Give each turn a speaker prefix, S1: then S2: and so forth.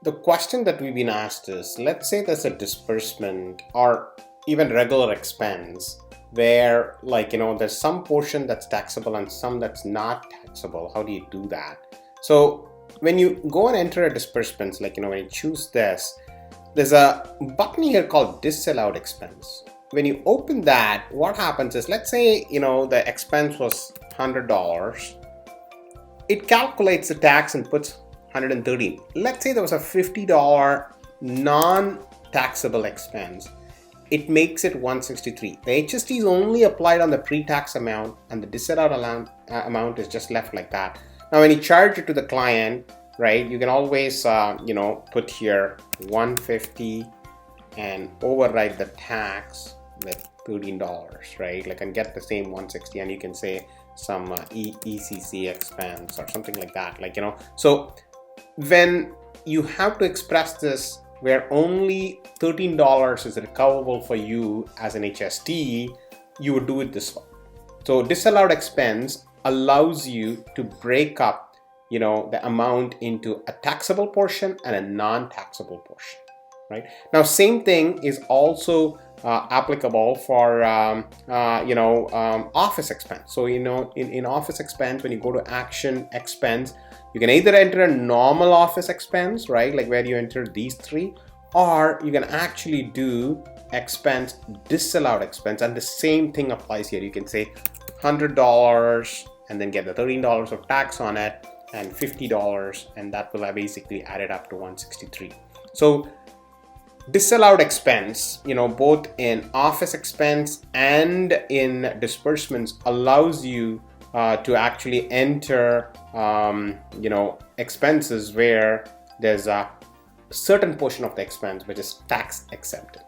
S1: the question that we've been asked is, let's say there's a disbursement or even regular expense where, like, there's some portion that's taxable and some that's not taxable. How do you do that? So when you go and enter a disbursement, like, when you choose this, there's a button here called disallowed expense. When you open that, what happens is, let's say, the expense was $100. It calculates the tax and puts 113. Let's say there was a $50 non-taxable expense. It makes it 163. The HST is only applied on the pre-tax amount, and the disallowed amount is just left like that. Now, when you charge it to the client, right, you can always, put here 150 and override the tax with $13, right? Like, and get the same 160, and you can say some ECC expense or something like that. Like, so when you have to express this where only $13 is recoverable for you as an HST, you would do it this way. So disallowed expense allows you to break up, the amount into a taxable portion and a non-taxable portion, right? Now, same thing is also applicable for office expense. So in office expense, when you go to action expense, you can either enter a normal office expense, right, like where you enter these three, or you can actually do expense disallowed expense, and the same thing applies here. You can say $100 and then get the $13 of tax on it and $50, and that will have basically added up to 163. So disallowed expense, both in office expense and in disbursements, allows you to actually enter, expenses where there's a certain portion of the expense which is tax exempt.